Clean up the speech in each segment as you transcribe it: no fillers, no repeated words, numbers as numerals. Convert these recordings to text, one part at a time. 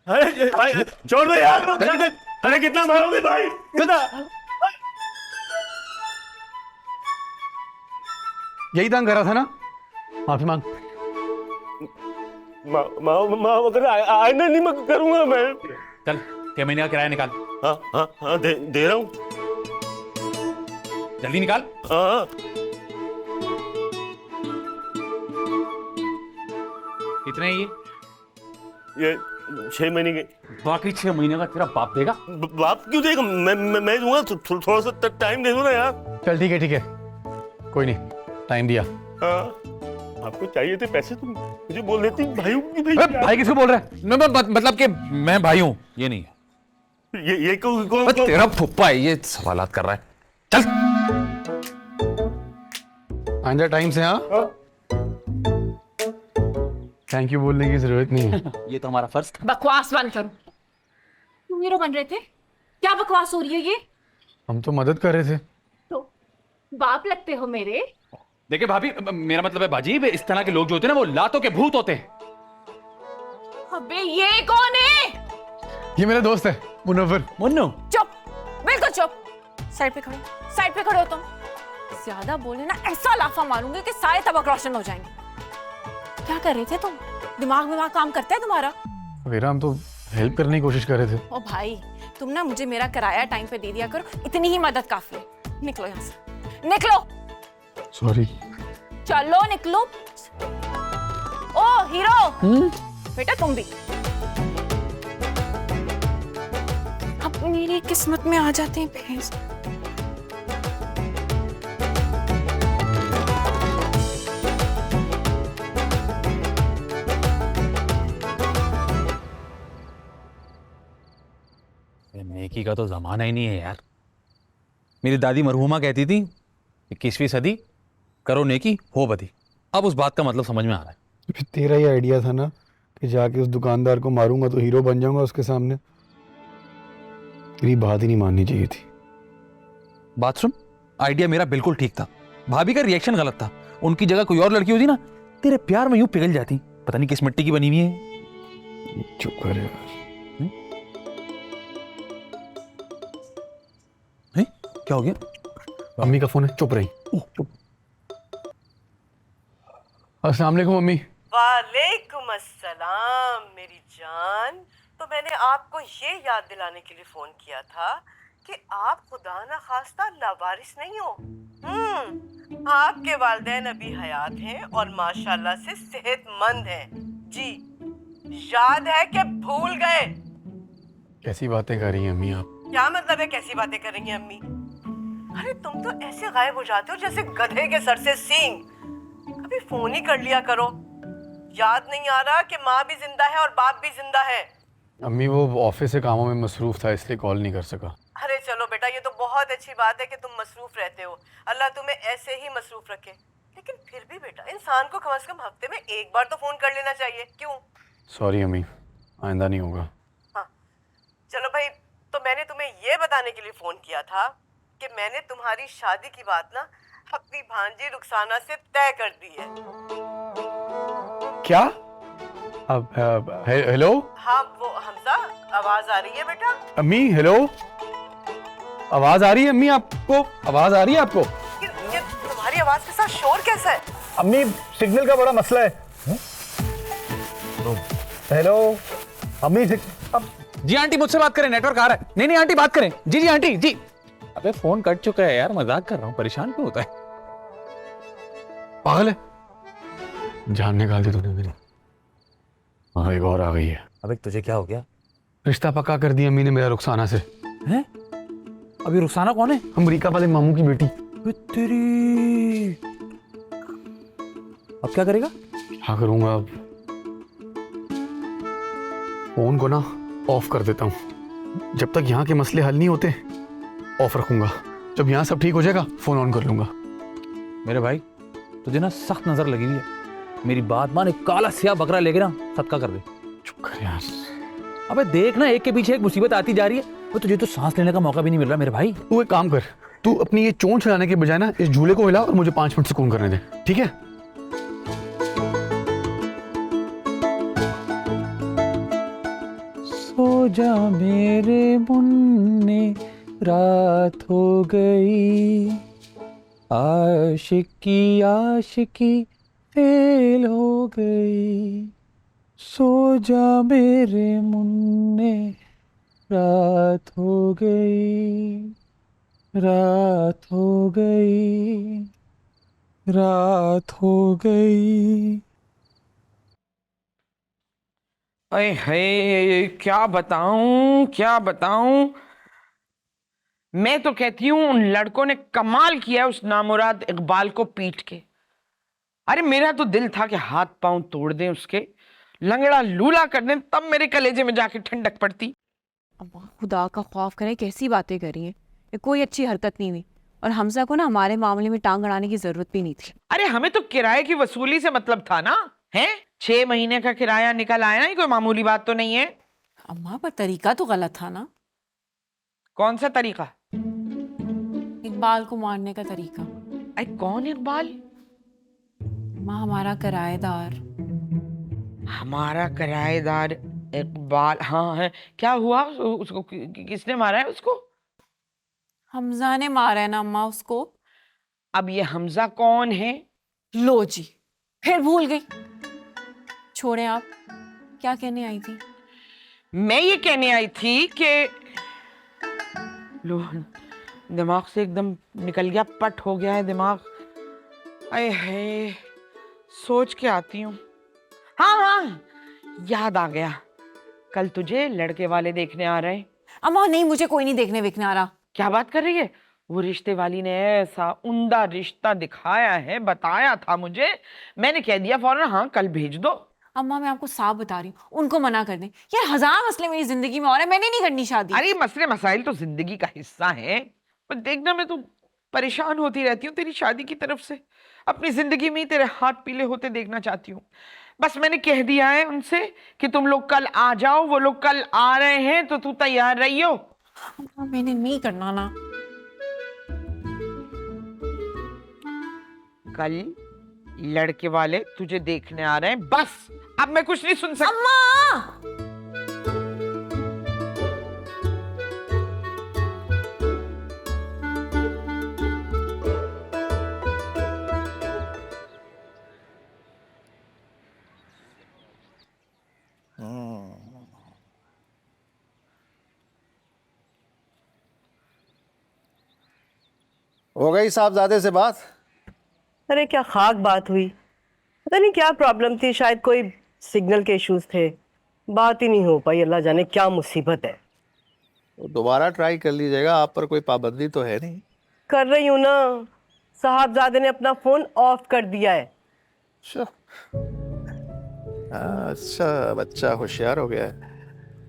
अरे भाई छोड़ दो यार, अरे कितना मारोगे भाई, कितना। यही तंग करा था ना, माफी मांग। माँ अगर आईना नहीं मैं करूंगा मैं। चल 6 महीने का किराया निकाल। हाँ हाँ हाँ दे रहा हूँ। जल्दी निकाल। हाँ कितने हैं ये 6 महीने के। बाकी 6 महीने का तेरा बाप देगा। बाप क्यों देगा, मैं दूंगा। थोड़ा सा टाइम दे दो ना यार। चल ठीक है, कोई नहीं, टाइम दिया। हाँ आपको चाहिए थे पैसे, तुम मुझे बोल देती भाई की। भाई किसको बोल रहा है? मतलब कि मैं भाई हूँ, ये नहीं है। ये कौन तेरा फुप्पा है, ये सवालात कर रहा है। चल आइंदा टाइम से। हाँ थैंक यू बोलने की जरूरत नहीं है। ये तो हमारा फर्ज था। बकवास बंद करो। तुम हीरो बन रहे थे, क्या बकवास हो रही है ये? हम तो मदद कर रहे थे। तो बाप लगते हो मेरे। देखिए भाभी, मेरा मतलब है बाजी, इस तरह के लोग जो होते हैं ना वो लातों के भूत होते हैं। अबे ये कौन है? ये मेरा दोस्त है मुनव्वर। मुन्नू चुप, बिल्कुल चुप। साइड पे खड़े हो तुम। ज्यादा बोले ना ऐसा लाफा मारूंगी कि सारे तबक रोशन हो जाएंगे। क्या कर रहे थे तुम? दिमाग काम करता है तुम्हारा? वेरा हम तो हेल्प करने की कोशिश कर रहे थे। ओ भाई तुम ना मुझे मेरा किराया टाइम पे दे दिया करो, इतनी ही मदद काफी है। निकलो यहाँ से, निकलो। सॉरी। चलो निकलो। ओ हीरो बेटा तुम भी अब मेरी किस्मत में आ जाते हैं भैंस। नेकी का तो जमाना ही नहीं है यार। मेरी दादी मरहुमा कहती थी 21वीं सदी करो नेकी हो बदी। अब उस बात का मतलब समझ में आ रहा है। फिर तेरा ही आइडिया था ना कि जाके उस दुकानदार को मारूंगा तो हीरो बन जाऊंगा उसके सामने। तेरी बात ही नहीं माननी चाहिए थी। बात सुन, आइडिया मेरा बिल्कुल ठीक था, भाभी का रिएक्शन गलत था। उनकी जगह कोई और लड़की होती ना, तेरे प्यार में यूं पिघल जाती। पता नहीं किस मिट्टी की बनी हुई है। चुप कर यार। क्या हो गया? अम्मी का फोन है, चुप रही। चुप। अस्सलाम वालेकुम अम्मी। वालेकुम अस्सलाम मेरी जान। तो मैंने आपको ये याद दिलाने के लिए फोन किया था कि आप खुदा ना खास्ता लावारिस नहीं हो। आपके वालिदैन अभी हयात हैं और माशाल्लाह से सेहतमंद हैं। जी याद है कि भूल गए? कैसी बातें कर रही हैं अम्मी आप? क्या मतलब है कैसी बातें कर रही हैं अम्मी? अरे तुम तो ऐसे गायब हो जाते हो जैसे गधे के सर से सींग। कभी फोन ही कर लिया करो। याद नहीं आ रहा कि माँ भी जिंदा है और बाप भी जिंदा है? अम्मी वो ऑफिस से कामों में मसरूफ था इसलिए कॉल नहीं कर सका। अरे चलो बेटा, ये तो बहुत अच्छी बात है कि तुम मसरूफ रहते हो। अल्लाह तुम्हें ऐसे ही मसरूफ रखे। लेकिन फिर भी बेटा, इंसान को कम से कम हफ्ते में एक बार तो फोन कर लेना चाहिए। क्यों? सॉरी अम्मी, आइंदा नहीं होगा। हाँ चलो भाई, तो मैंने तुम्हें ये बताने के लिए फोन किया था कि मैंने तुम्हारी शादी की बात ना अपनी भांजी रुखसाना से तय कर दी है। क्या? अब हेलो हाँ वो हमजा, आवाज आ रही है बेटा? अम्मी, हेलो, आवाज आ रही है अम्मी आपको? आवाज आ रही है आपको? ये तुम्हारी आवाज के साथ शोर कैसा है? अम्मी सिग्नल का बड़ा मसला है। हेलो अम्मी जी आंटी मुझसे बात करें, नेटवर्क आ रहा है। नहीं आंटी बात करें। जी जी आंटी जी। अबे फोन कट चुका है यार, मजाक कर रहा हूँ, परेशान क्यों होता है? पागल है, जान निकाल दी तूने मेरी। हाँ एक और आ गई है। अबे तुझे क्या हो गया? रिश्ता पक्का कर दिया अम्मी ने मेरा रुखसाना से। हैं? अभी रुखसाना कौन है? अमरीका वाले मामू की बेटी। तेरी अब क्या करेगा? क्या करूंगा अब? फोन को ना ऑफ कर देता हूँ। जब तक यहाँ के मसले हल नहीं होते ऑफ रखूंगा। जब यहाँ सब ठीक हो जाएगा फोन ऑन कर लूंगा। मेरे भाई तुझे ना सख्त नजर लगी हुई है। मेरी बात मान, एक काला सिया बकरा लेके ना सदका कर दे। चुप कर यार। अबे देख ना, एक के पीछे एक मुसीबत आती जा रही है। वो तुझे तो सांस लेने का मौका भी नहीं मिल रहा मेरे भाई। तू एक काम कर, तू अपनी ये चोंच हिलाने के बजाय ना इस झूले को हिला और मुझे 5 मिनट सुकून करने दे, ठीक है? जा मेरे मुन्ने रात हो गई, आशिकी फेल हो गई, सो जा मेरे मुन्ने रात हो गई, रात हो गई, रात हो गई। अरे हे, क्या बताऊं। मैं तो कहती हूँ उन लड़कों ने कमाल किया है उस नामुराद इकबाल को पीट के। अरे मेरा तो दिल था कि हाथ पांव तोड़ दें उसके, लंगड़ा लूला कर दें, तब मेरे कलेजे में जाके ठंडक पड़ती। अम्मा खुदा का खौफ करे, कैसी बातें करी हैं। ये कोई अच्छी हरकत नहीं हुई, और हमजा को ना हमारे मामले में टांग अड़ाने की जरूरत भी नहीं थी। अरे हमें तो किराए की वसूली से मतलब था ना, है 6 महीने का किराया निकल आया ना, ये कोई मामूली बात तो नहीं है। अम्मा पर तरीका तो गलत था ना, कौन सा तरीका? इकबाल को मारने का तरीका। अरे कौन इकबाल? माँ हमारा किराएदार। हमारा किराएदार इकबाल? हाँ है, क्या हुआ उसको? किसने मारा है उसको? हमजा ने मारा है ना अम्मा उसको। अब ये हमजा कौन है? लो जी, फिर भूल गई। छोड़े, आप क्या कहने आई थी? मैं ये कहने आई थी कि लो, दिमाग से एकदम निकल गया, पट हो गया है दिमाग। अरे है, सोच के आती हूँ। हाँ, याद आ गया, कल तुझे लड़के वाले देखने आ रहे हैं। अम्मा नहीं, मुझे कोई नहीं देखने विकने आ रहा। क्या बात कर रही है? वो रिश्ते वाली ने ऐसा उम्दा रिश्ता दिखाया है, बताया था मुझे, मैंने कह दिया फौरन हाँ कल भेज दो। अम्मा मैं आपको साफ बता रही हूँ, उनको मना कर दें। यार 1000 मसले मेरी जिंदगी में और है, मैंने नहीं करनी शादी। अरे मसले मसाइल तो जिंदगी का हिस्सा है, पर देखना मैं तो परेशान होती रहती हूँ तेरी शादी की तरफ से। अपनी जिंदगी में ही तेरे हाथ पीले होते देखना चाहती हूँ। बस मैंने कह दिया है उनसे कि तुम लोग कल आ जाओ, वो लोग कल आ रहे हैं, तो तू तैयार रहियो। अम्मा मैंने नहीं करना ना। कल लड़के वाले तुझे देखने आ रहे हैं, बस। अब मैं कुछ नहीं सुन सकता। अम्मा हो गई साहबजादे से बात? अरे क्या खाक बात हुई, पता नहीं क्या प्रॉब्लम थी, शायद कोई सिग्नल के इश्यूज थे, बात ही नहीं हो पाई। अल्लाह जाने क्या मुसीबत है। तो दोबारा ट्राई कर लीजिएगा, आप पर कोई पाबंदी तो है नहीं। कर रही हूँ ना, साहबजादे ने अपना फोन ऑफ कर दिया है। अच्छा, हाँ, अच्छा बच्चा होशियार हो गया है।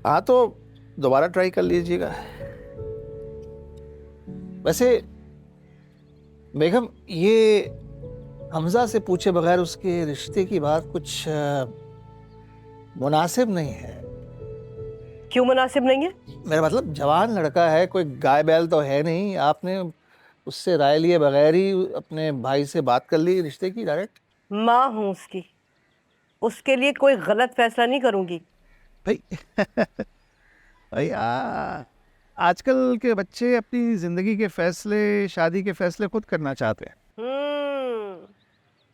हाँ तो दोबारा ट्राई कर लीजिएगा। वैसे बेगम, ये हमजा से पूछे बगैर उसके रिश्ते की बात कुछ मुनासिब नहीं है। क्यों मुनासिब नहीं है? मेरा मतलब जवान लड़का है, कोई गाय बैल तो है नहीं। आपने उससे राय लिए बगैर ही अपने भाई से बात कर ली रिश्ते की डायरेक्ट? माँ हूँ उसकी, उसके लिए कोई गलत फैसला नहीं करूँगी। भाई भाई आजकल के बच्चे अपनी जिंदगी के फैसले, शादी के फैसले खुद करना चाहते हैं।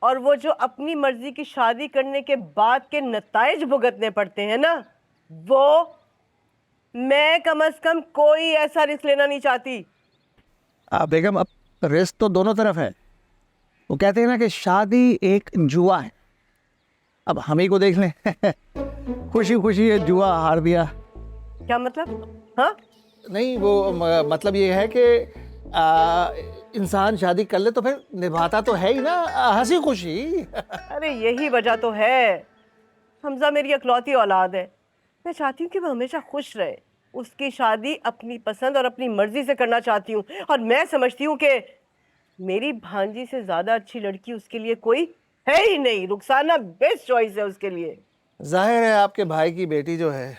और वो जो अपनी मर्जी की शादी करने के बाद के नताइज भुगतने पड़ते हैं ना, वो मैं कम से कम कोई ऐसा रिस्क लेना नहीं चाहती। बेगम, अब रिस्क तो दोनों तरफ है। वो कहते हैं ना कि शादी एक जुआ है। अब हम ही को देख लें खुशी खुशी ये जुआ हार दिया। क्या मतलब? हाँ नहीं, वो मतलब ये है कि इंसान शादी कर ले तो फिर निभाता तो है ही ना, हंसी खुशी। अरे यही वजह तो है। हमजा मेरी इकलौती औलाद है, मैं चाहती हूँ कि वो हमेशा खुश रहे। उसकी शादी अपनी पसंद और अपनी मर्जी से करना चाहती हूँ, और मैं समझती हूँ कि मेरी भांजी से ज़्यादा अच्छी लड़की उसके लिए कोई है ही नहीं। रुखसाना बेस्ट चॉइस है उसके लिए। जाहिर है आपके भाई की बेटी जो है।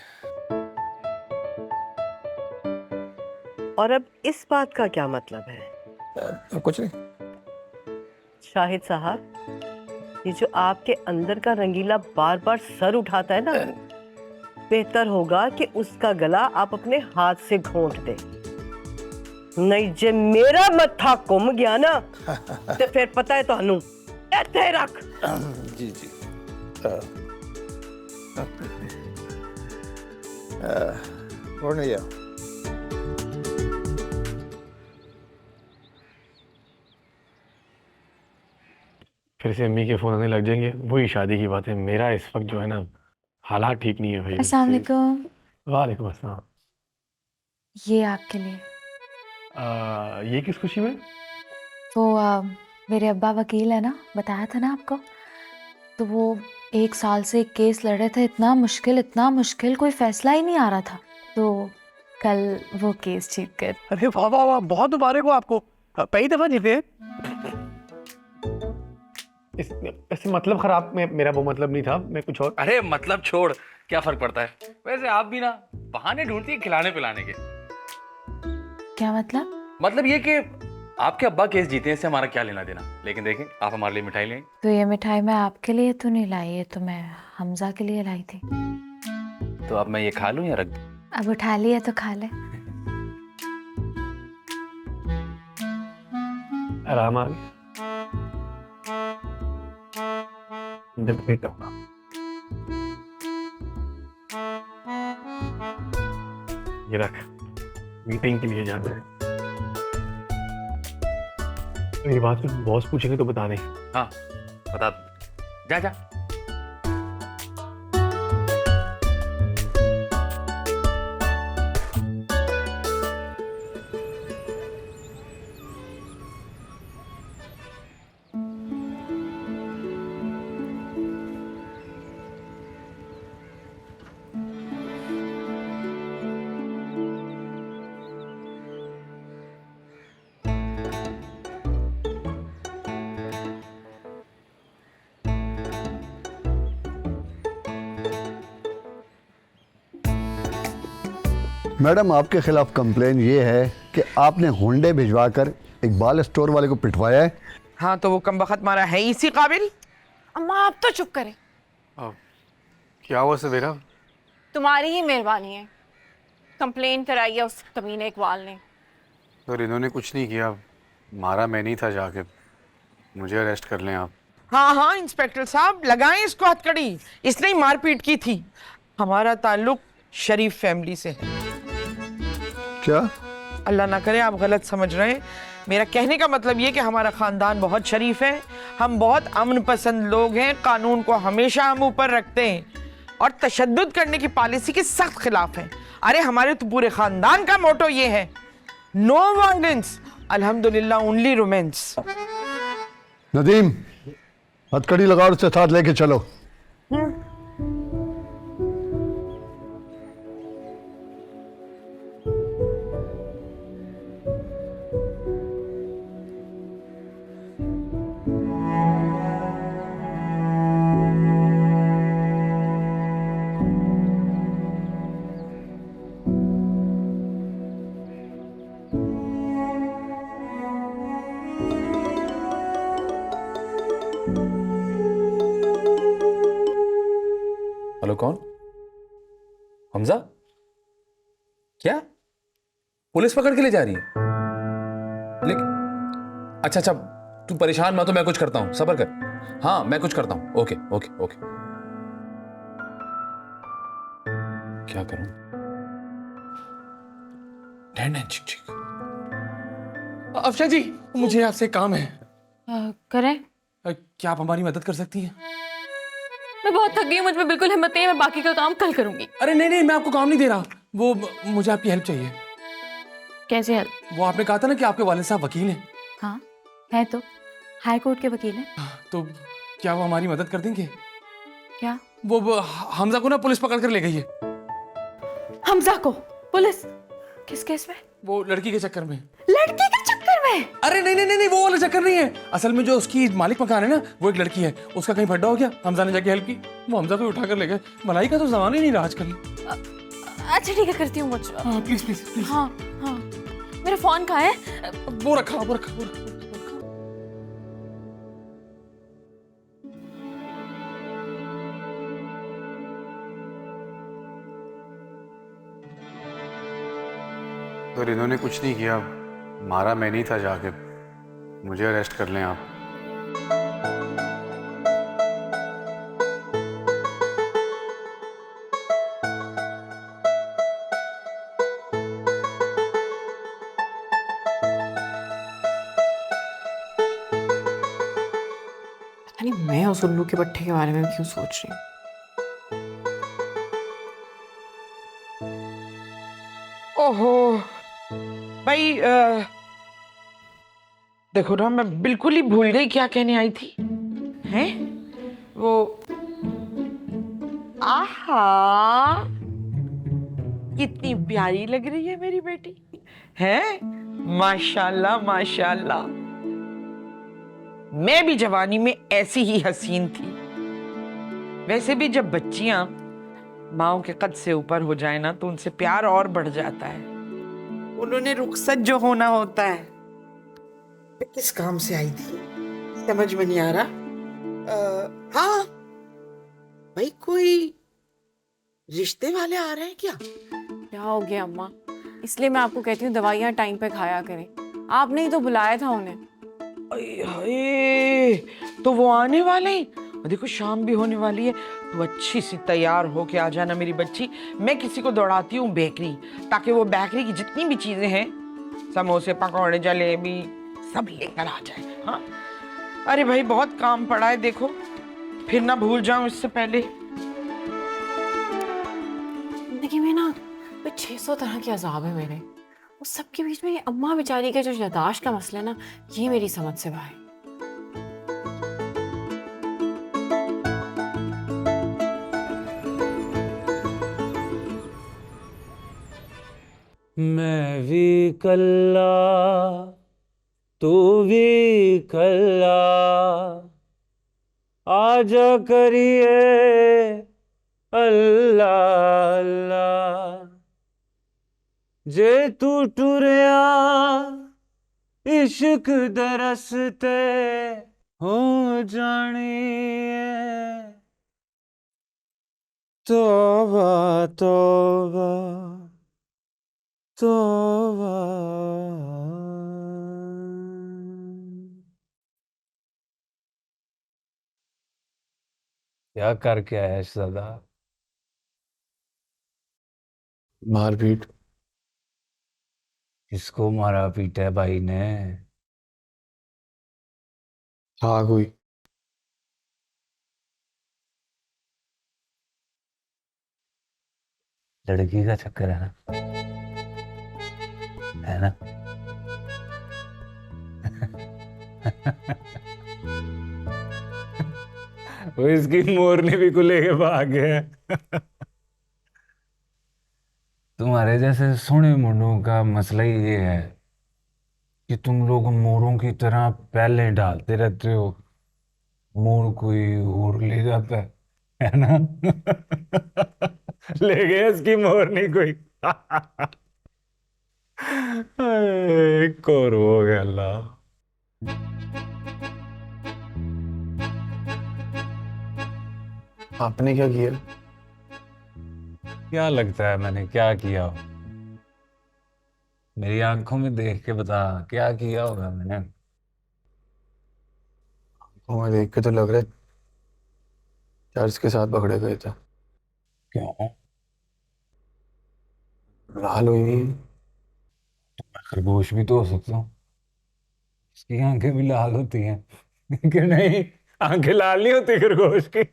और अब इस बात का क्या मतलब है? कुछ नहीं। शाहिद साहब, ये जो आपके अंदर का रंगीला बार बार सर उठाता है ना, बेहतर होगा कि उसका गला आप अपने हाथ से घोंट दें, नहीं जे मेरा मत्था घुम गया ना तो फिर पता है ਤੁਹਾਨੂੰ ਇੱਥੇ ਰੱਖ। जी जी और नहीं जाओ। फिर से अम्मी के फ़ोन आने लग जाएंगे, वही शादी की बात है। मेरा इस वक्त जो है ना हालात ठीक नहीं है भाई। अस्सलाम वालेकुम। वालेकुम अस्सलाम। ये आपके लिए। ये किस खुशी में? वो मेरे अब्बा वकील है ना, बताया था ना आपको। तो वो 1 साल से एक केस लड़ रहे थे, इतना मुश्किल कोई फैसला ही नहीं आ रहा था। तो कल वो केस जीत गए। अरे वाह वाह वाह, बहुत मुबारक हो आपको। पहली दफा जीते। इससे मतलब खराब में मेरा वो मतलब नहीं था, मैं कुछ और। अरे मतलब छोड़, क्या फर्क पड़ता है। वैसे आप भी ना बहाने ढूंढती है खिलाने पिलाने के। क्या मतलब? मतलब ये कि आपके अब्बा केस जीते हैं, इससे हमारा क्या लेना देना। लेकिन देखें, आप हमारे लिए मिठाई लें। तो ये मिठाई मैं आपके लिए तो नहीं लाई, ये तो मैं हमजा के लिए लाई थी। तो अब मैं ये खा लूं या रख दूं? अब उठा लिया तो खा ले। आराम आ गया। ये रख, मीटिंग के लिए जाना है। ये बात बॉस पूछेंगे तो बता दें। हाँ बता, जा जा। मैडम, आपके खिलाफ कंप्लेन ये है कि आपने होंडे भिजवाकर इकबाल स्टोर वाले को पिटवाया है। हाँ तो वो कमबख्त मारा है इसी काबिल। अम्मा आप तो चुप करें, क्या हुआ सवेरा? तुम्हारी ही मेहरबानी है। कंप्लेन कराई है उस कमीने इकबाल ने। सर इन्होंने कुछ नहीं किया, मारा मैं नहीं था। जाके मुझे अरेस्ट कर लें आप। हाँ हाँ इंस्पेक्टर साहब, लगाएं इसको हथकड़ी। इसने ही मारपीट की थी। हमारा ताल्लुक शरीफ फैमिली से है। क्या? अल्लाह ना करे आप गलत समझ रहे हैं। मेरा कहने का मतलब ये कि हमारा खानदान बहुत शरीफ है, हम बहुत अमन पसंद लोग हैं, कानून को हमेशा हम ऊपर रखते हैं और तशद्दुद करने की पॉलिसी के सख्त खिलाफ हैं। अरे हमारे तो पूरे खानदान का मोटो ये है, नो वायलेंस, अल्हम्दुलिल्लाह ओनली रोमांस। नदीम, हथकड़ी लगाओ, उससे साथ लेके चलो। हेलो, कौन? हमजा? क्या पुलिस पकड़ के ले जा रही है? लेकिन अच्छा अच्छा, तू परेशान मत हो, मैं कुछ करता हूं, सब्र कर। हाँ मैं कुछ करता हूं। Okay okay okay. क्या करूं? डैन चिक चिक। अफशा जी, मुझे आपसे काम है। करें? क्या आप हमारी मदद कर सकती हैं? मैं बहुत थक गई हूँ, मुझ में बिल्कुल हिम्मत नहीं है। मैं बाकी का काम कल करूंगी। अरे नहीं नहीं, मैं आपको काम नहीं दे रहा। वो मुझे आपकी हेल्प चाहिए। कैसे हेल्प? वो आपने कहा था ना कि आपके वालिद साहब वकील हैं। हाँ है, तो हाई कोर्ट के वकील हैं। तो क्या वो हमारी मदद कर देंगे? क्या? वो हमजा को ना पुलिस पकड़ कर ले गई है। हमजा को पुलिस? किस केस में? वो लड़की के चक्कर में। लड़की के चक्कर में? अरे नहीं नहीं नहीं, वो वाला चक्कर नहीं है। असल में जो उसकी मालिक मकान है ना, वो एक लड़की है। उसका कहीं फड्डा हो गया, हमजा ने जाके हेल्प की, वो हमजा को उठा कर ले गए। मलाई का तो जमाना ही नहीं रहा आजकल। अच्छा ठीक है, करती हूँ मुझ। Please please please. हाँ हाँ, मेरा फोन कहाँ है? वो रखा वो रखा वो रखा। तो इन्होंने कुछ नहीं किया, मारा मैं नहीं था जाके, मुझे अरेस्ट कर लें आप। नहीं, मैं उस उल्लू के पट्टे के बारे में क्यों सोच रही हूँ। ओहो भाई, देखो ना, मैं बिल्कुल ही भूल गई क्या कहने आई थी। हैं वो, आहा, कितनी प्यारी लग रही है मेरी बेटी, हैं? माशाल्लाह माशाल्लाह। मैं भी जवानी में ऐसी ही हसीन थी। वैसे भी जब बच्चियां माओ के कद से ऊपर हो जाए ना, तो उनसे प्यार और बढ़ जाता है। उन्होंने रुखसत जो होना होता है। मैं किस काम से आई थी समझ में नहीं आ रहा। हाँ भाई, कोई रिश्ते वाले आ रहे हैं क्या? क्या हो गया अम्मा? इसलिए मैं आपको कहती हूँ दवाइयाँ टाइम पे खाया करें। आपने ही तो बुलाया था उन्हें। अये, तो वो आने वाले हैं। देखो शाम भी होने वाली है, तो अच्छी सी तैयार हो के आ जाना मेरी बच्ची। मैं किसी को दौड़ाती हूँ बेकरी, ताकि वो बेकरी की जितनी भी चीजें हैं, समोसे, पकौड़े, जलेबी, सब लेकर आ जाए। हाँ, अरे भाई बहुत काम पड़ा है, देखो फिर ना भूल जाऊं इससे पहले। जिंदगी में ना 600 तरह के अजाब है मेरे। उस सब के बीच में ये अम्मा बेचारी का जो यादाश्त का मसला है ना, ये मेरी समझ से बाहर है। मैं भी कल्ला तू भी कल्ला, आजा करिए अल्लाह अल्लाह, जे तू टुरिया इश्क दरसते हो जानिए, तौबा तौबा तौबा। क्या करके आया सदा? मारपीट। किसको मारा पीटा है भाई ने? हाँ कोई। लड़की का चक्कर है ना? वो इसकी मोरनी भी को लेके भाग गया। तुम्हारे जैसे सोने मुंडों का मसला ही ये है कि तुम लोग मोरों की तरह पहले डालते रहते हो, मोर कोई और ले जाता है ना? ले गया इसकी मोरनी कोई। एक और हो गया अल्लाह। आपने क्या किया? क्या लगता है मैंने क्या किया? मेरी आंखों में देख के बता, क्या किया होगा मैंने? आंखों में देख के तो लग रहा है चर्च के साथ पकड़े गए थे। क्यों? लाल हुई। मैं खरगोश भी तो हो सकता हूँ, इसकी आंखें भी लाल होती हैं। कि नहीं, आंखें लाल नहीं होती खरगोश की।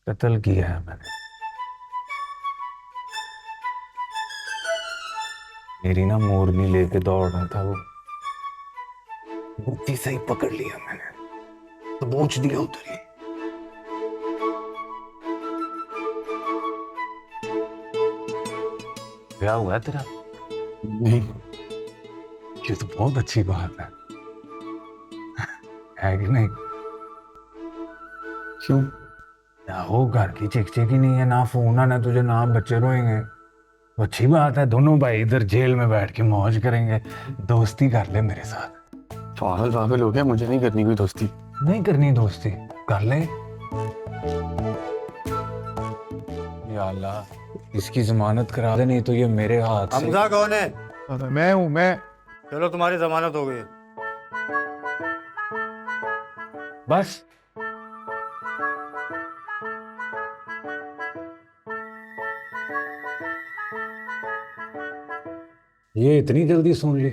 कत्ल किया है मैंने। मेरी ना मोरनी लेके दौड़ रहा था, वो बुद्धि से ही पकड़ लिया मैंने, तो पूछ दिया उधर ही। ब्याह हुआ है तेरा? नहीं। ये तो बहुत अच्छी बात है कि नहीं? क्यों? ना हो घर की चिक चिक ही नहीं है, ना फोन आना तुझे, ना बच्चे रोएंगे, तो अच्छी बात है। दोनों भाई इधर जेल में बैठ के मौज करेंगे। दोस्ती कर ले मेरे साथ। पागल पागल हो गया, मुझे नहीं करनी कोई दोस्ती। नहीं करनी दोस्ती? कर ले। या अल्लाह, इसकी जमानत करा दे, नहीं तो ये मेरे हाथ से। हमजा कौन है? मैं हूँ मैं। चलो तुम्हारी जमानत हो गई। बस ये इतनी जल्दी सुन ली?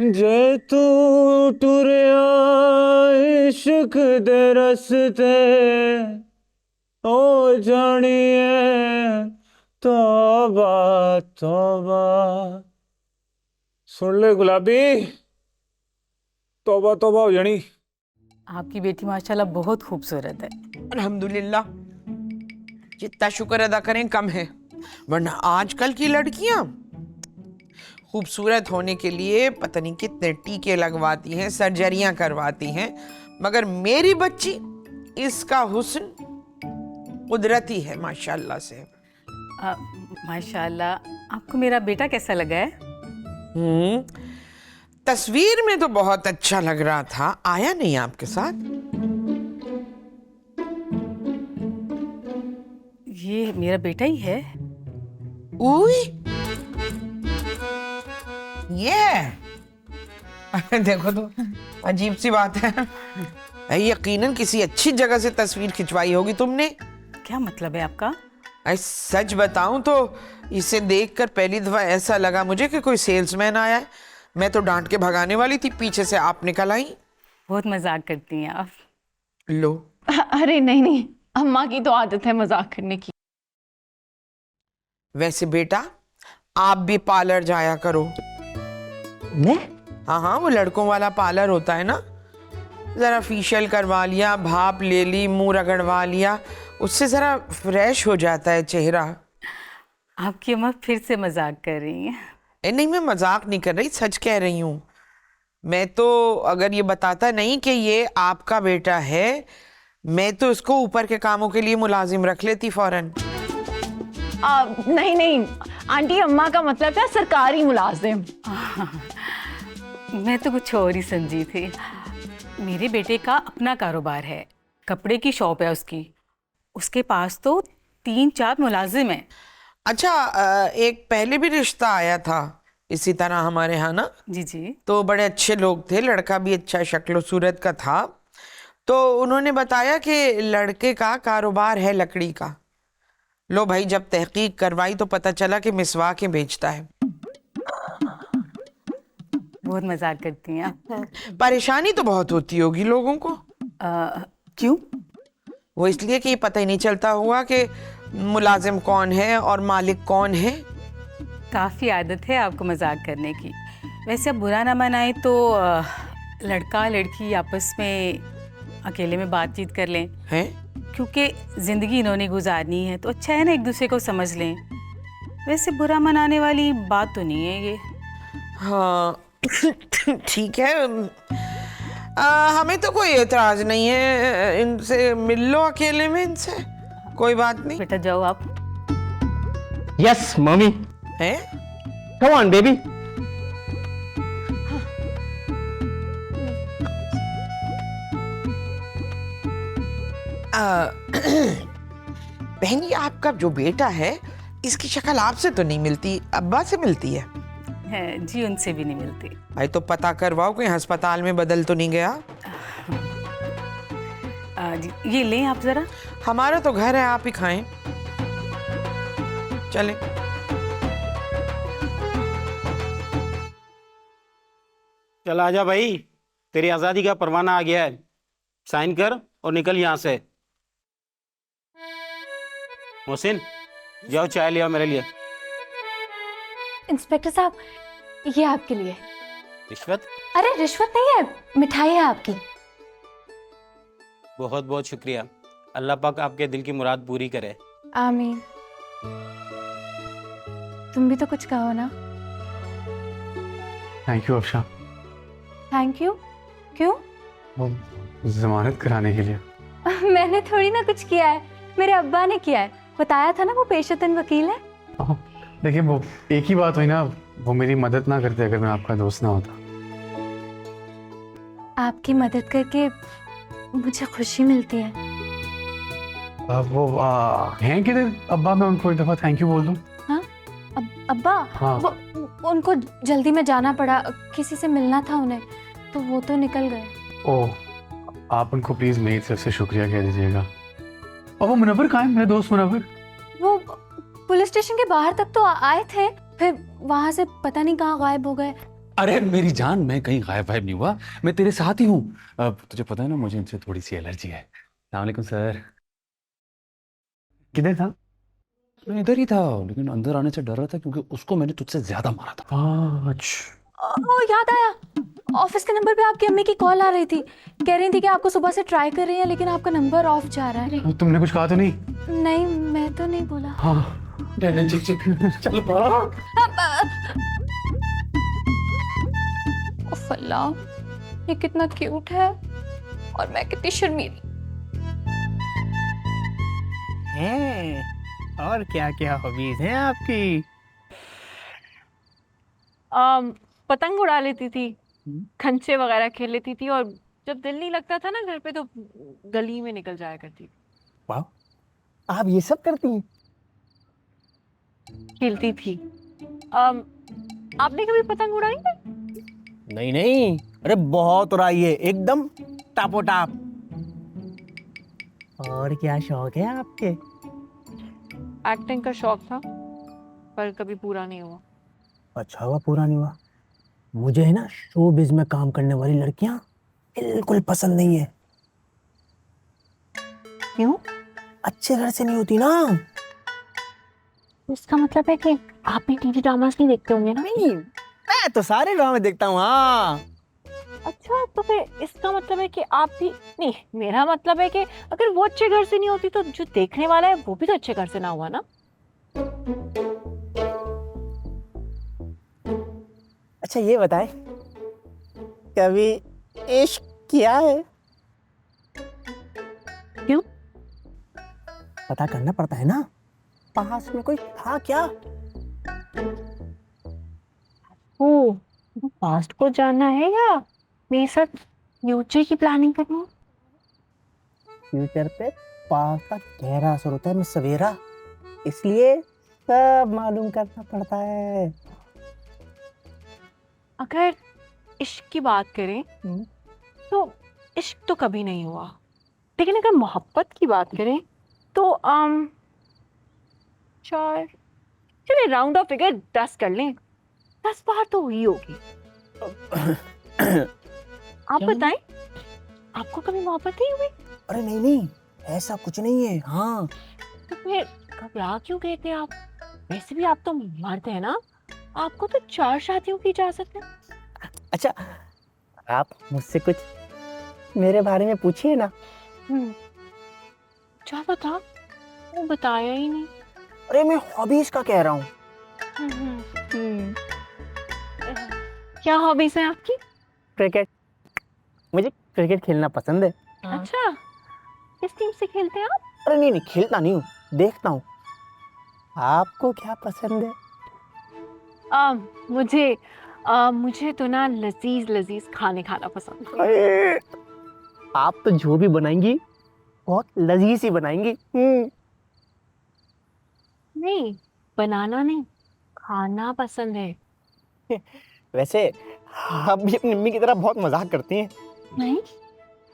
जय तू टुरिया इश्क दे रस्ते ओ जानिए तौबा तौबा। सुन ले गुलाबी, तौबा तौबा हो जानी। आपकी बेटी माशाल्लाह बहुत खूबसूरत है। अल्हम्दुलिल्लाह, जितना शुक्र अदा करें कम है, वरना आजकल की लड़कियां खूबसूरत होने के लिए पता नहीं कितने टीके लगवाती हैं, सर्जरियां करवाती हैं, मगर मेरी बच्ची, इसका हुस्न कुदरती है माशाल्लाह से। माशाल्लाह, आपको मेरा बेटा कैसा लगा है? तस्वीर में तो बहुत अच्छा लग रहा था, आया नहीं आपके साथ? ये मेरा बेटा ही है। उई, ये देखो तो अजीब सी बात है। यकीनन किसी अच्छी जगह से तस्वीर खिंचवाई होगी तुमने। क्या मतलब है आपका? सच बताऊं तो इसे देखकर पहली दफा ऐसा लगा मुझे कि कोई सेल्समैन आया है। मैं तो डांट के भगाने वाली थी, पीछे से आप निकल आई। बहुत मजाक करती हैं आप। लो, अरे नहीं नहीं, अम्मा की तो आदत है मजाक करने की। वैसे बेटा, आप भी पार्लर जाया करो। मैं? हाँ हाँ, वो लड़कों वाला पार्लर होता है ना, जरा फेशियल करवा लिया, भाप ले ली, मुंह रगड़वा लिया, उससे जरा फ्रेश हो जाता है चेहरा। आपकी अम्मा फिर से मजाक कर रही हैं। नहीं, मैं मजाक नहीं कर रही, सच कह रही हूँ। मैं तो अगर ये बताता नहीं कि ये आपका बेटा है, मैं तो इसको ऊपर के कामों के लिए मुलाजिम रख लेती फौरन। नहीं नहीं आंटी, अम्मा का मतलब है सरकारी मुलाजिम। मैं तो कुछ और ही समझी थी। मेरे बेटे का अपना कारोबार है, कपड़े की शॉप है उसकी। उसके पास तो 3-4 मुलाजिम हैं। अच्छा, एक पहले भी रिश्ता आया था इसी तरह हमारे यहाँ ना। जी जी। तो बड़े अच्छे लोग थे, लड़का भी अच्छा शक्ल सूरत का था। तो उन्होंने बताया कि लड़के का कारोबार है लकड़ी का। लो भाई, जब तहकीक करवाई तो पता चला कि मिसवाकें बेचता है। बहुत मजाक करती हैं आप। परेशानी तो बहुत होती होगी लोगों को। क्यों? वो इसलिए कि पता ही नहीं चलता हुआ कि मुलाजिम कौन है और मालिक कौन है। काफ़ी आदत है आपको मजाक करने की। वैसे अब बुरा ना मनाए तो लड़का लड़की आपस में अकेले में बातचीत कर लें, हैं? क्योंकि ज़िंदगी इन्होंने गुजारनी है तो अच्छा है ना एक दूसरे को समझ लें। वैसे बुरा मनाने वाली बात तो नहीं है ये। हाँ ठीक है, हमें तो कोई एतराज नहीं है, इनसे मिल लो अकेले में, इनसे कोई बात नहीं। बेटा जाओ आप। यस मम्मी, हैं? Come on baby. बहन, ये आपका जो बेटा है, इसकी शक्ल आपसे तो नहीं मिलती, अब्बा से मिलती है। जी, उनसे भी नहीं मिलती। भाई तो पता करवाओ कोई अस्पताल में बदल तो नहीं गया। जी, ये लें आप ज़रा। हमारा तो घर है, आप ही खाएं। चले। चल आजा भाई, तेरी आज़ादी का परवाना आ गया है, साइन कर और निकल यहाँ से। मोहसिन, जाओ चाय ले आओ मेरे लिए। इंस्पेक्टर साहब, ये आपके लिए। रिश्वत? अरे रिश्वत नहीं है, मिठाई है आपकी। बहुत बहुत शुक्रिया, अल्लाह पाक आपके दिल की मुराद पूरी करे। आमीन। तुम भी तो कुछ कहो ना। Thank you Afsha, thank you. क्यों? वो जमानत कराने के लिए। मैंने थोड़ी ना कुछ किया है, मेरे अब्बा ने किया है। बताया था ना वो पेशेतन वकील है। देखिए, वो एक ही बात हुई ना, वो मेरी मदद ना करते अगर मैं आपका दोस्त ना होता। आपकी मदद करके मुझे खुशी मिलती है। वो हैं किधर अब्बा? मैं उनको एक दफ़ा थैंक यू बोल दूँ। हाँ अब्बा? हाँ। वो उनको जल्दी में जाना पड़ा, किसी से मिलना था उन्हें, तो वो तो निकल गए। ओह, आप उनको प्लीज़ मेरी तरफ से शुक्रिया कह दीजिएगा। और वो मुनव्वर कहाँ है, मेरे दोस्त मुनव्वर? वो पुलिस स्टेशन के बाहर तक तो आए थे, फिर वहां से पता नहीं कहाँ गायब हो गए। अरे मेरी जान, मैं कहीं गायब नहीं हुआ, मैं तेरे साथ ही हूँ। अब तुझे पता है ना, मुझे इनसे थोड़ी सी एलर्जी है। अस्सलाम वालेकुम सर। किधर था? मैं इधर ही था, लेकिन अंदर आने से डर रहा था क्योंकि उसको मैंने तुझसे ज्यादा मारा था। अच्छा। ओ याद आया, ऑफिस के नंबर पे आपकी अम्मी की कॉल आ रही थी, कह रही थी कि आपको सुबह से ट्राई कर रही हैं लेकिन आपका नंबर ऑफ जा रहा है। तुमने कुछ कहा तो नहीं? नहीं, मैं तो नहीं बोला। हाँ चल उफ अल्लाह, ये कितना क्यूट है और मैं कितनी शर्मीली। हैं और क्या क्या हॉबीज हैं आपकी? पतंग उड़ा लेती थी, खंचे वगैरह खेल लेती थी, और जब दिल नहीं लगता था ना घर पे तो गली में निकल जाया करती थी। वाह, आप ये सब करती हैं? खेलती थी। आपने कभी पतंग उड़ाई है? नहीं नहीं, अरे बहुत उड़ाई है, एकदम टापो टाप। और क्या शौक है आपके? एक्टिंग का शौक था पर कभी पूरा नहीं हुआ। अच्छा हुआ पूरा नहीं हुआ। मुझे है ना शोबिज में काम करने वाली लड़कियां बिल्कुल पसंद नहीं है। क्यों? अच्छे घर से नहीं होती ना। इसका मतलब है कि आप भी टीवी ड्रामास नहीं देखते होंगे ना? नहीं, मैं तो सारे ड्रामे देखता हूँ। हाँ। अच्छा, तो फिर इसका मतलब है कि आप भी नहीं, मेरा मतलब है कि अगर वो अच्छे घर से नहीं होती तो जो देखने वाला है वो भी तो अच्छे घर से ना हुआ ना। अच्छा ये बताएं, कभी इश्क किया है? क्यों? पता करना पड़ता है ना, पास में कोई था क्या? ओ, पास्ट को जानना है या मेरे साथ फ्यूचर की प्लानिंग करनी है? फ्यूचर पे पास का गहरा असर होता है मिस सवेरा, इसलिए सब मालूम करना पड़ता है। अगर इश्क की बात करें तो इश्क तो कभी नहीं हुआ, लेकिन अगर मोहब्बत की बात करें तो चलिए राउंड ऑफ फिगर 10 कर लें, 10 बार तो हुई होगी। आप बताएं, आपको कभी मोहब्बत नहीं हुई? अरे नहीं नहीं, ऐसा कुछ नहीं है। हाँ, तो फिर घबरा क्यों गए थे आप? वैसे भी आप तो मर्द हैं ना, आपको तो 4 शादियों की इजाजत है। अच्छा आप मुझसे कुछ मेरे बारे में पूछिए ना। क्या बता? वो बताया ही नहीं। अरे मैं हॉबीज का कह रहा हूँ। क्या हॉबीज हैं आपकी? क्रिकेट, मुझे क्रिकेट खेलना पसंद है। अच्छा, किस टीम से खेलते हैं आप? अरे नहीं नहीं, खेलता नहीं हूँ, देखता हूँ। आपको क्या पसंद है? मुझे तो ना लजीज लजीज खाने खाना पसंद है। अरे आप तो जो भी बनाएंगी बहुत लजीज ही बनाएंगी। नहीं, बनाना नहीं, खाना पसंद है। वैसे आप भी अपनी मम्मी की तरह बहुत मजाक करती हैं। नहीं,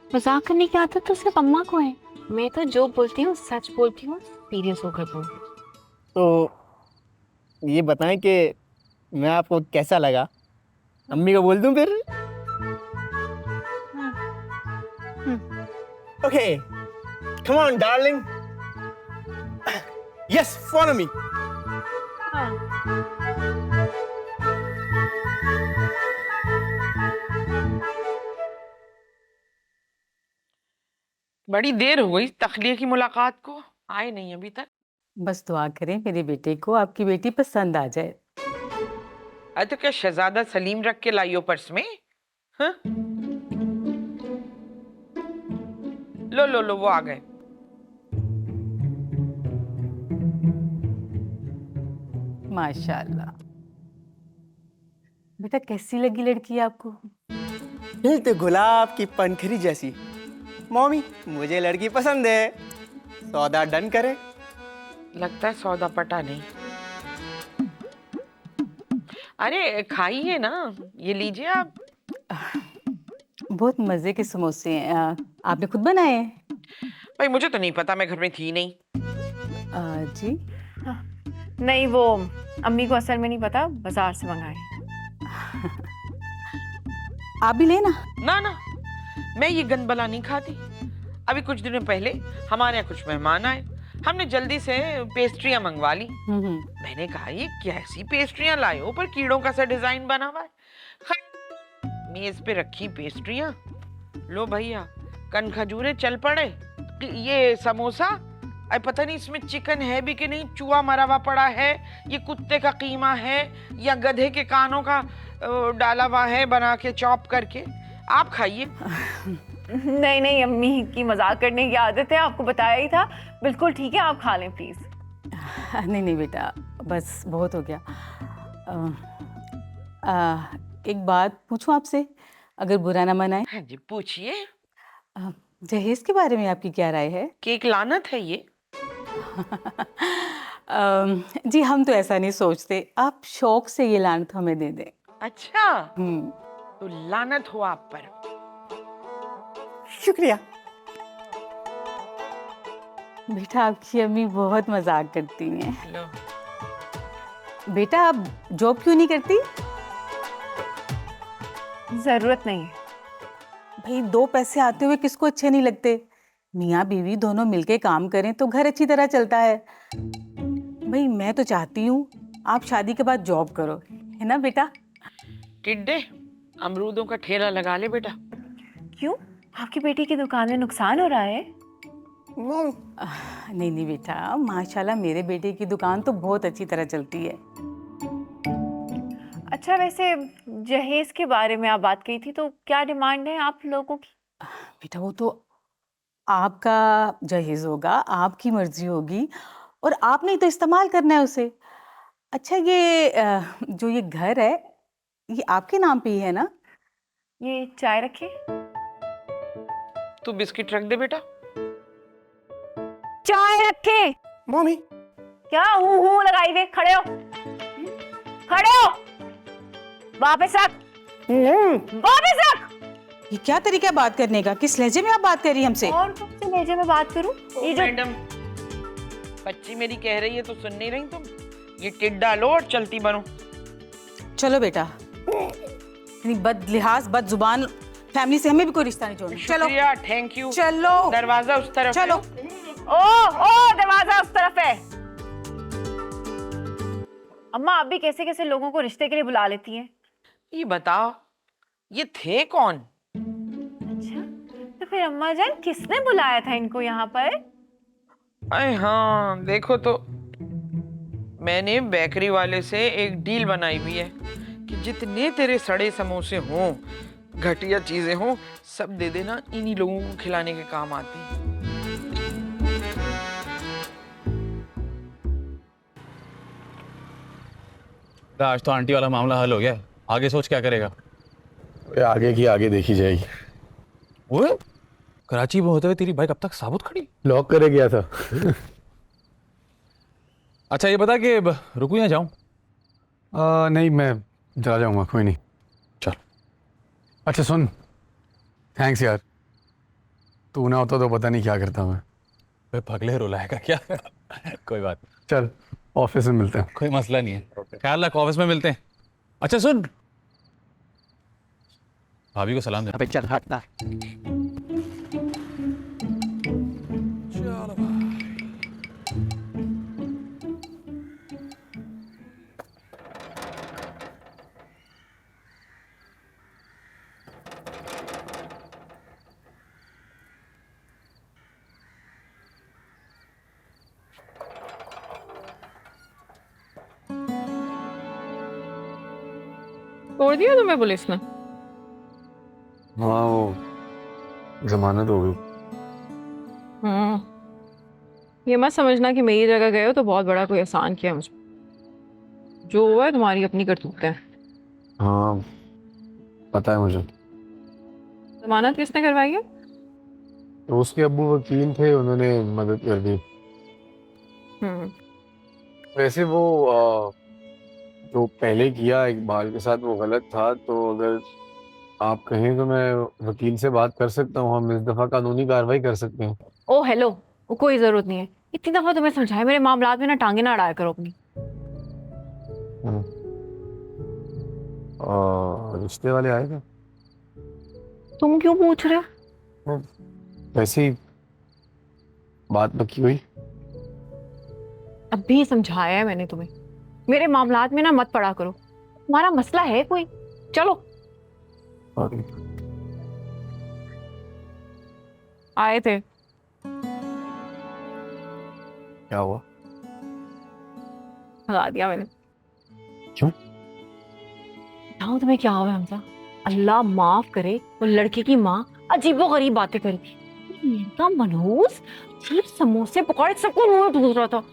मजाक करने की आदत तो सिर्फ अम्मा को है। मैं तो जो बोलती हूँ सच बोलती हूँ, सीरियस होकर बोलती हूँ। तो ये बताएं कि मैं आपको कैसा लगा? अम्मी को बोल दूं फिर? Okay, come on darling, yes follow me. बड़ी देर हो गई तखलिए की मुलाकात को, आए नहीं अभी तक। बस दुआ करें मेरे बेटे को आपकी बेटी पसंद आ जाए। अरे तो क्या शहजादा सलीम रख के लाइयो पर्स में? हाँ? लो लो लो, वो आ गए। माशाल्लाह। बेटा कैसी लगी लड़की आपको? दिल तो गुलाब की पंखरी जैसी, मम्मी मुझे लड़की पसंद है, सौदा डन करें। लगता है सौदा पटा नहीं। अरे खाइए ना, ये लीजिए आप। बहुत मज़े के समोसे हैं। आपने खुद बनाए हैं? भाई मुझे तो नहीं पता, मैं घर में थी नहीं। जी नहीं, वो अम्मी को असल में नहीं पता, बाजार से मंगाए। आप भी लेना। ना ना, मैं ये गंदबला नहीं खाती। अभी कुछ दिनों पहले हमारे यहाँ कुछ मेहमान आए, हमने जल्दी से पेस्ट्रियां मंगवा ली। मैंने कहा ये कैसी पेस्ट्रियां लाए हो, पर कीड़ों का सा डिजाइन बना हुआ है। मेज पे रखी पेस्ट्रियां, लो भैया कन खजूरे चल पड़े कि ये समोसा, अरे पता नहीं इसमें चिकन है भी कि नहीं, चूहा मरा हुआ पड़ा है, ये कुत्ते का कीमा है या गधे के कानों का डाला हुआ है बना के चॉप करके। आप खाइए। नहीं नहीं, अम्मी की मजाक करने की आदत है, आपको बताया ही था। बिल्कुल ठीक है, आप खा लें प्लीज। नहीं नहीं बेटा, बस बहुत हो गया। एक बात पूछूं आपसे, अगर बुरा ना मनाए? हाँ जी पूछिए। जहेज के बारे में आपकी क्या राय है? कि एक लानत है ये। जी हम तो ऐसा नहीं सोचते, आप शौक से ये लानत हमें दे दें। अच्छा तो लानत हो आप पर। शुक्रिया। बेटा आपकी अम्मी बहुत मजाक करती हैं। लो। बेटा आप जॉब क्यों नहीं करती? जरूरत नहीं है। भाई 2 पैसे आते हुए किसको अच्छे नहीं लगते? मियाँ बीवी दोनों मिलके काम करें तो घर अच्छी तरह चलता है। भाई मैं तो चाहती हूँ आप शादी के बाद जॉब करो, है ना बेटा? टिड्डे अमरूदों का ठेला लगा ले बेटा। क्यों, आपकी बेटी की दुकान में नुकसान हो रहा है? नहीं नहीं बेटा, माशाल्लाह मेरे बेटे की दुकान तो बहुत अच्छी तरह चलती है। अच्छा वैसे जहेज के बारे में आप बात की थी, तो क्या डिमांड है आप लोगों की? बेटा वो तो आपका जहेज होगा, आपकी मर्जी होगी, और आपने ही तो इस्तेमाल करना है उसे। अच्छा ये जो ये घर है ये आपके नाम पे ही है ना? ये चाय रखे। तू बिस्किट रख दे बेटा। चाय रखे। मम्मी क्या हूँ लगाई हुए? खड़े हो, खड़े हो, वापस रख, वापस रख। ये क्या तरीका है बात करने का? किस लहजे में आप बात कर रही हैं हमसे? और कौन से लहजे में बात करूं? ये जो मैडम बच्ची मेरी कह रही है तो सुन नहीं रही तुम? ये टिड्डा लो और चलती बनो। चलो बेटा, इतनी बद लिहाज बद जुबान फैमिली से हमें भी कोई रिश्ता नहीं जोड़ना। चलो शुक्रिया, थैंक यू। चलो दरवाजा उस तरफ चलो। ओ दरवाजा उस तरफ है। अम्मा आप भी कैसे कैसे लोगों को रिश्ते के लिए बुला लेती हैं? ये बताओ ये थे कौन? अच्छा तो फिर अम्मा जान किसने बुलाया था इनको यहाँ पर? अरे हाँ देखो तो, मैंने बेकरी वाले से एक डील बनाई हुई है कि जितने तेरे सड़े समोसे हों, घटिया चीजें हों, सब दे देना, इन्हीं लोगों को खिलाने के काम आती है। आज तो आंटी वाला मामला हल हो गया, आगे सोच क्या करेगा? आगे की आगे देखी जाएगी। ओए कराची में होते हुए तेरी बाइक अब तक साबुत खड़ी? लॉक करे गया था। अच्छा ये बता कि रुकूं या जाऊं? नहीं मैं चला जाऊंगा, कोई नहीं। चल। अच्छा सुन, थैंक्स यार, तू ना होता तो पता नहीं क्या करता मैं। बे पगले रुलाएगा क्या? कोई बात नहीं। चल ऑफिस में मिलते हैं। कोई मसला नहीं है, ख्याल रख, ऑफिस में मिलते हैं। अच्छा सुन, भाभी को सलाम दे। अबे चल हटना। छोड़ दिया तुम्हें पुलिस ने? हाँ वो जमानत हो गई। ये मत समझना कि मेरी जगह गए हो तो बहुत बड़ा कोई एहसान किया मुझे। जो हुआ है तुम्हारी अपनी करतूतें हैं। हाँ पता है मुझे। जमानत किसने करवाई है? तो उसके अब्बू वकील थे, उन्होंने मदद कर दी। वैसे वो जो पहले किया इकबाल के साथ वो गलत था, तो अगर आप कहें तो मैं वकील से बात कर सकता हूँ, हम इस दफ़ा कानूनी कार्रवाई कर सकते हैं। ओ हेलो, वो कोई जरूरत नहीं है। इतनी दफा तुम्हें समझाया, मेरे मामलात में ना टांगे ना अड़ाया करो अपनी। और रिश्ते वाले आए थे? तुम क्यों पूछ रहे हो? वैसे ही बात पक्की हुई। अभी समझाया है मैंने तुम्हें, मेरे मामलात में ना मत पड़ा करो। तुम्हारा मसला है कोई? चलो। आए थे। क्या हुआ? भगा दिया मैंने। क्यों? बताऊं तुम्हें क्या हुआ हमजा? अल्लाह माफ करे, वो लड़के की माँ अजीबो गरीब बातें करी थी। इनका मनहूस अजीब समोसे पकौड़े सबको मुंह में ठूस रहा था।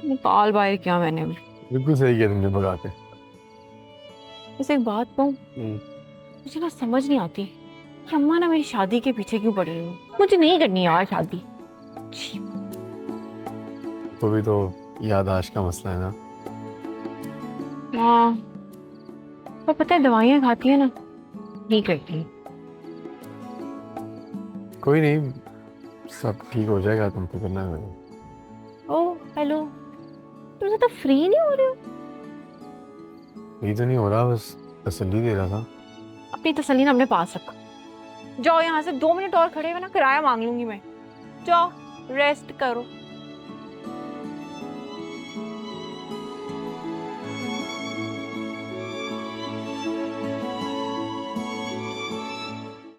निकाल बाहर किया मैंने भी। बिल्कुल सही किया तुमने भगा के। वैसे एक बात कहूं, मुझे ना समझ नहीं आती कि अम्मा ना मेरी शादी के पीछे क्यों पड़ी हुई। मुझे नहीं करनी यार शादी। तो भी तो याददाश्त का मसला है ना। हाँ, पर पता है दवाइयाँ खाती है ना, ठीक रहती है। कोई नहीं, सब ठीक हो जाएगा, तुम फिक्र ना करो। ओ हेलो, तुम तो फ्री नहीं हो रहे हो? ये तो नहीं हो रहा, बस तसल्ली दे रहा था। अपनी तसल्ली ना अपने पास रखो। जाओ यहाँ से, 2 मिनट और खड़े हुए ना किराया मांग लूंगी मैं। जाओ रेस्ट करो।